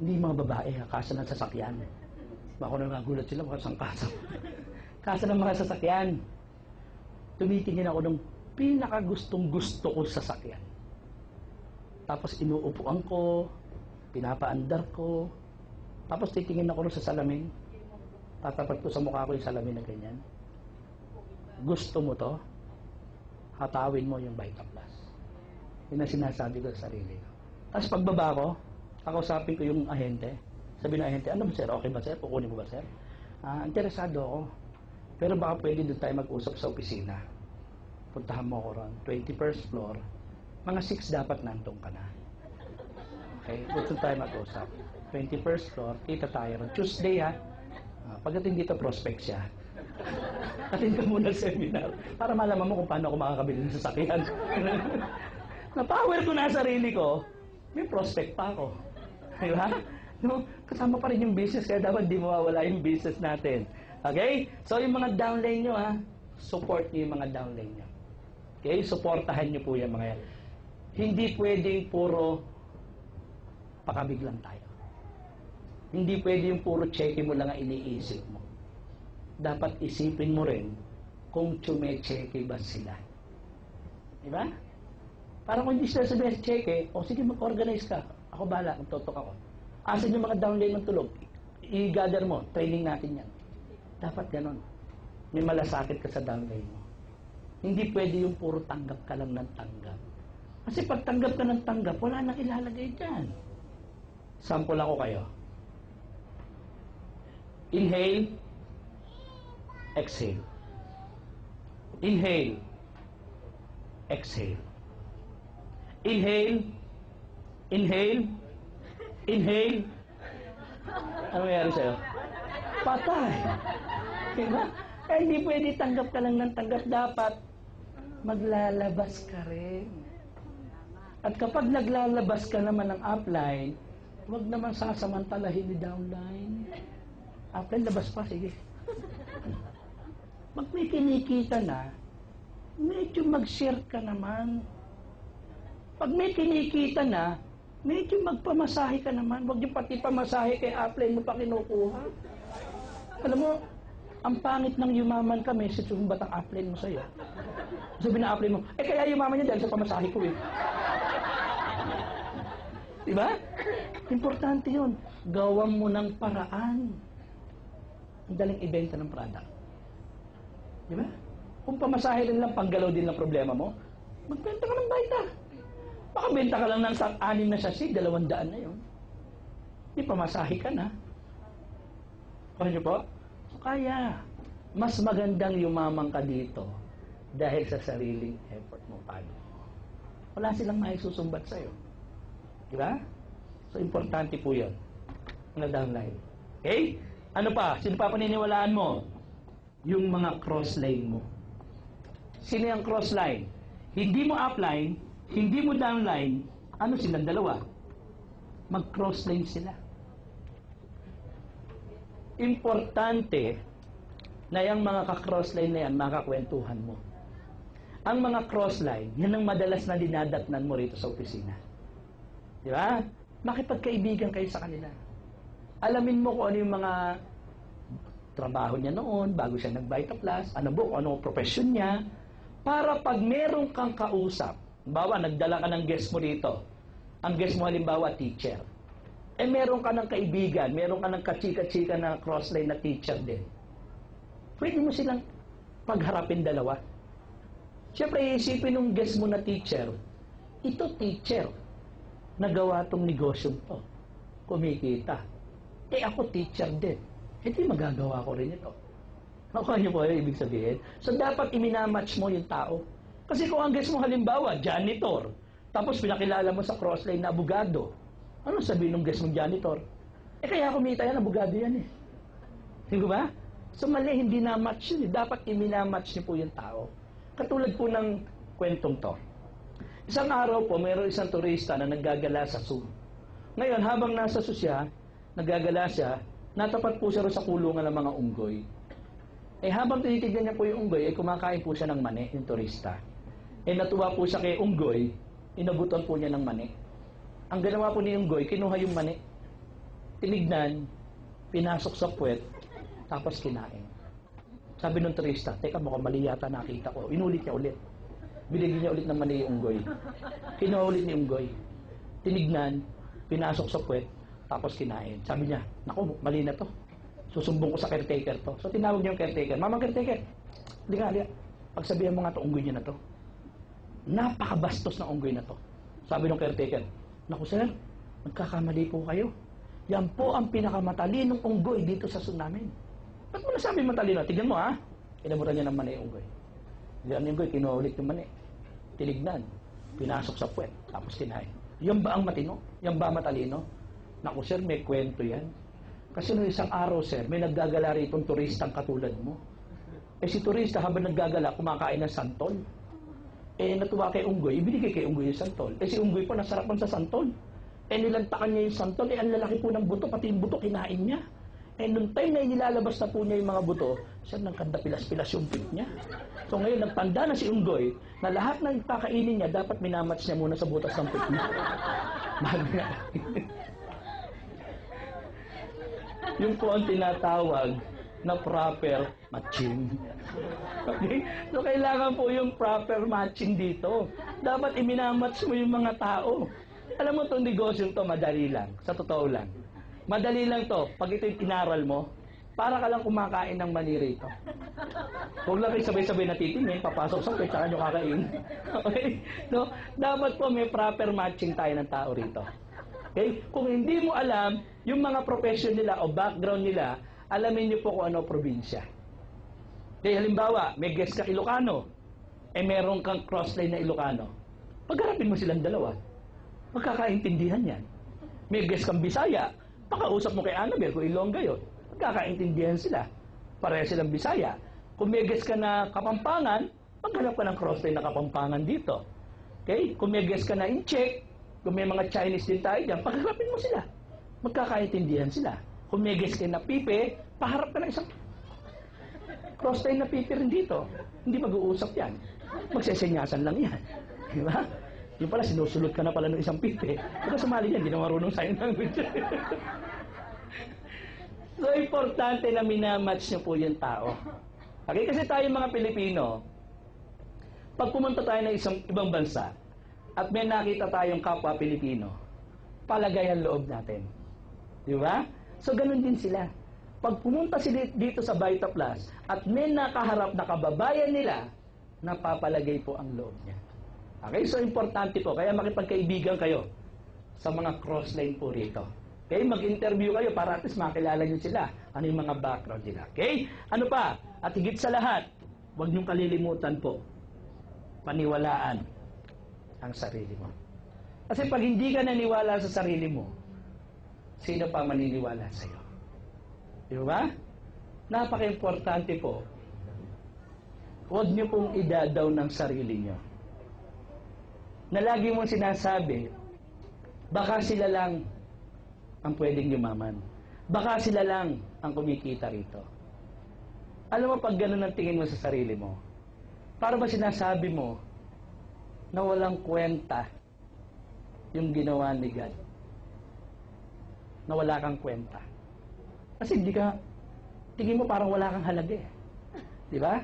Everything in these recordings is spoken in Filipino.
Hindi mga babae, kasa ng sasakyan. Bako na nagulat sila, baka sang kasa. Kasa ng mga sasakyan. Tumitingin ako ng pinakagustong gusto ko sasakyan. Tapos inuupuan ko, pinapaandar ko, tapos titingin ako sa salamin. Tatapat ko sa mukha ko yung salamin na ganyan. Gusto mo to? Hatawin mo yung Vita Plus. Yun ang sinasabi ko sa sarili ko. Tapos pagbaba ko, kakausapin ko yung ahente. Sabi ng ahente, ano ba sir? Okay ba sir? Kukunin mo ba sir? Interesado ako. Pero baka pwede doon tayo mag-usap sa opisina. Puntahan mo ako ron. 21st floor. Mga 6 dapat nandun ka na. Okay? Doon tayo mag-usap. 21st floor. Kita tayo ron. Tuesday ha. Pagdating dito, prospect siya. Atin ka muna seminar para malaman mo kung paano ako makakabili ng sasakyan. Na-power ko na sarili ko, may prospect pa ako. Di ba? No, kasama pa rin yung business, kaya dapat di mawawala yung business natin. Okay? So, yung mga downline nyo, support nyo yung mga downline nyo. Okay? Supportahan nyo po yung mga yan. Hindi pwedeng puro pakabiglang tayo. Hindi pwede yung puro cheque mo lang ang iniisip mo. Dapat isipin mo rin kung chume-cheque ba sila. Di ba? Parang kung hindi sila sabihin sa cheque, o sige mag-organize ka. Ako bahala, magtotok ako. Asan yung mga downline ng tulog? I-gather mo, training natin yan. Dapat ganon. May malasakit ka sa downline mo. Hindi pwede yung puro tanggap ka lang ng tanggap. Kasi pag tanggap ka ng tanggap, wala nang ilalagay dyan. Sample ako kayo. Inhale. Exhale. Inhale. Exhale. Inhale. Inhale. Inhale. Ano mayroon sa'yo? Patay. Diba? Eh, hindi pwede tanggap ka lang ng tanggap. Dapat maglalabas ka rin. At kapag naglalabas ka naman ng upline, huwag naman sasamantalahin ni downline. Upline, labas pa. Sige. Pag may kinikita na, medyo mag-share ka naman. Pag may kinikita na, medyo magpamasahe ka naman. Huwag yung pati pamasahe kay upline mo pa kinukuha. Alam mo, ang pangit ng yumaman ka, message yung batang upline mo sa'yo. Sabi na upline mo, kaya yumaman niya dahil sa pamasahe ko eh. Diba? Importante yun. Gawan mo ng paraan. Ang daling ibenta ng product. Di ba? Kung pamasahe rin lang, panggalaw din lang problema mo, magbenta ka ng Vita. Baka benta ka lang ng 6 na sachet, 200 na yun. Di pamasahe ka na. Kaya niyo po? So, kaya, mas magandang yumamang ka dito dahil sa sariling effort mo. Paano? Wala silang maisusumbat sa'yo. Di ba? So, importante po yun. Ano downline? Okay? Ano pa? Sino pa paniniwalaan mo? Yung mga cross-line mo. Sino yung cross-line? Hindi mo upline, hindi mo downline, ano silang dalawa? Mag-cross-line sila. Importante na yung mga ka-cross-line na yan, makakwentuhan mo. Ang mga cross-line, yan ang madalas na dinadatnan mo rito sa opisina. Di ba? Makipagkaibigan kayo sa kanila. Alamin mo kung ano yung mga trabaho niya noon, bago siya nag-Vita Plus, ano profession niya, para pag meron kang kausap, bawa, nagdala ka ng guest mo dito, ang guest mo halimbawa, teacher, meron ka ng kaibigan, meron ka ng kachika-chika na cross-line na teacher din, pwede mo silang pagharapin dalawa. Siyempre, iisipin ng guest mo na teacher, ito teacher, nagawa tong negosyo to, kumikita. Ako teacher din. Hindi magagawa ko rin ito. Nakuha niyo po yung ibig sabihin? So, dapat iminamatch mo yung tao. Kasi kung ang guest mo halimbawa, janitor, tapos pinakilala mo sa crossline na abogado, ano sabihin ng guest mong janitor? Kaya kumita yan, abogado yan eh. Hindi ba? So, mali, hindi na-match yun eh. Dapat iminamatch niyo po yung tao. Katulad po ng kwentong to. Isang araw po, mayroon isang turista na naggagala sa zoo. Ngayon, habang nasa zoo siya, naggagala siya, natapat po siya sa kulungan ng mga unggoy. Habang tinitignan niya po yung unggoy, kumakain po siya ng mani, yung turista. Natuwa po siya kay unggoy, inabutan po niya ng mani. Ang ginawa po ni unggoy, kinuha yung mani. tinignan, pinasok sa puwet, tapos kinain. Sabi nung turista, teka, mukhang mali yata nakita ko. Inulit niya ulit. Binigyan niya ulit ng mali yung unggoy. Kinuha ulit ni unggoy. Tinignan, pinasok sa puwet, tapos kinain. Sabi niya, naku, mali na to. Susumbong ko sa caretaker to. So tinawag niya yung caretaker. Mamang caretaker, halika. Pagsabihan mo nga to, unggoy niya na to. Napakabastos na unggoy na to. Sabi ng caretaker, naku sir, magkakamali po kayo. Yan po ang pinakamatalinong unggoy dito sa Sun namin. Ba't mo nasabi matalino? Tignan mo ha. Inamuran niya ng mani yung unggoy. Diyan yung unggoy, kinuha ulit yung mani. Tinignan, pinasok sa puwet, tapos kinain. Yan ba ang matino? Yan ba matalino? Naku sir, may kwento yan. Kasi noong isang araw sir, may naggagala rito turistang katulad mo. Si turista habang naggagala, kumakain ng santol. Natuwa kay unggoy, ibinigay kay unggoy yung santol. Si unggoy po nasarapan sa santol. Nilantakan niya yung santol, ang lalaki po ng buto, pati yung buto kinain niya. Nung time na inilalabas na po niya yung mga buto, sir, nagkanda pilas-pilas yung pit niya. So ngayon, nagtanda na si unggoy na lahat ng kakainin niya, dapat minamats niya muna sa butas ng pit niya. Mahal nga. Yung po ang tinatawag na proper matching. Okay? So kailangan po yung proper matching dito. Dapat iminamatch mo yung mga tao. Alam mo itong negosyo to, madali lang. Sa totoo lang. Madali lang to. Pag ito yung inaral mo, para ka lang kumakain ng mani rito. Huwag lang kayo sabay-sabay natitingin, papasok sa pwede, tsaka nyo kakain. Okay? So, dapat po may proper matching tayo ng tao rito. Okay? Kung hindi mo alam yung mga profession nila o background nila, alamin nyo po kung ano probinsya. Okay, halimbawa, may guest ka Ilocano, meron kang crossline na Ilocano. Pagharapin mo silang dalawa, magkakaintindihan yan. May guest kang Bisaya, pakausap mo kay Annabel kung Ilongga yun. Magkakaintindihan sila. Pareha silang Bisaya. Kung may guest ka na Kapampangan, maghanap ka ng crossline na Kapampangan dito. Okay? Kung may guest ka na Incheck, kung may mga Chinese din tayo dyan, pagharapin mo sila. Magkakaintindihan sila. Kung may guest ka na Pipe, paharap ka ng isang crossline na Pipe rin dito. Hindi mag-uusap yan. Magsesenyasan lang yan. Di ba? Yung pala, sinusulot ka na pala ng isang Pipe. Pero sumali yan, hindi na marunong sign language. So, importante na minamatch nyo po yung tao. Okay? Kasi tayo mga Pilipino, pag pumunta tayo ng isang ibang bansa, at may nakita tayong kapwa Pilipino, palagay ang loob natin. Di ba? So, ganun din sila. Pag pumunta sila dito sa Vita Plus, at may nakaharap na kababayan nila, napapalagay po ang loob niya. Okay? So, importante po. Kaya makipagkaibigan kayo sa mga crossline po rito. Okay? Mag-interview kayo para at least makilala nyo sila. Ano yung mga background nila. Okay? Ano pa? At higit sa lahat, huwag niyong kalilimutan po, paniwalaan ang sarili mo. Kasi pag hindi ka naniwala sa sarili mo, sino pa maniniwala sa iyo? Di ba? Napaka-importante po. Huwag niyo pong idadaw ng sarili niyo. Na lagi mong sinasabi, baka sila lang ang pwedeng yumaman. Baka sila lang ang kumikita rito. Alam mo, pag ganun ang tingin mo sa sarili mo, para ba sinasabi mo na walang kwenta yung ginawa ni God? Na wala kang kwenta. Kasi hindi ka, tingin mo parang wala kang halaga eh. Di ba?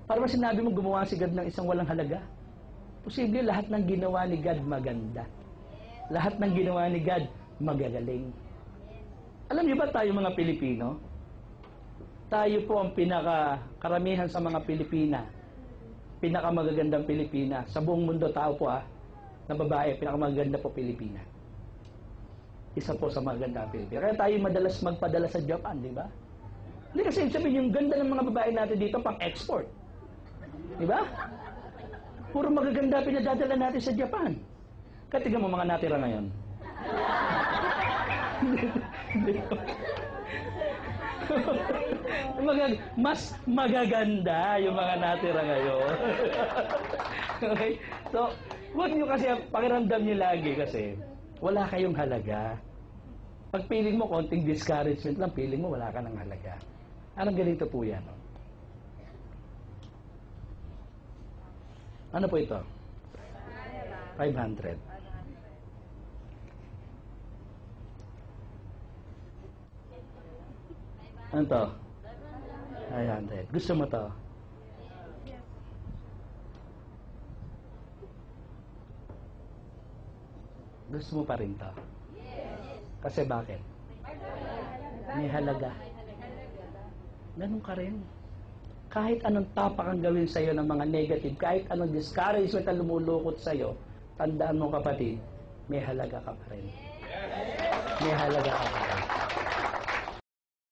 Para ba sinabi mo gumawa si God ng isang walang halaga? Posible lahat ng ginawa ni God maganda. Lahat ng ginawa ni God magagaling. Alam niyo ba tayo mga Pilipino? Tayo po ang karamihan sa mga Pilipina, pinakamagagandang Pilipina. Sa buong mundo tao po na babae, pinakamaganda po Pilipina. Isa po sa magandang Pilipina. Kaya tayo madalas magpadala sa Japan, di ba? Hindi kasi sabihin yung ganda ng mga babae natin dito pang export. Di ba? Puro magaganda pinadadala natin sa Japan. Kaya tignan mo mga natira ngayon. Mas magaganda yung mga natira ngayon. Okay? So, huwag nyo kasi, pakiramdam nyo lagi kasi, wala kayong halaga. Pag feeling mo konting discouragement lang, feeling mo wala ka ng halaga. Anong ganito po yan? Ano po ito? 500. Ano to? 500. Gusto mo to? Gusto mo pa rin to? Kasi bakit? May halaga. Ganun ka rin. Kahit anong tapak ang gawin sa'yo ng mga negative, kahit anong discouragement ang lumulukot sa'yo, tandaan mo kapatid, may halaga ka pa rin. May halaga ka pa.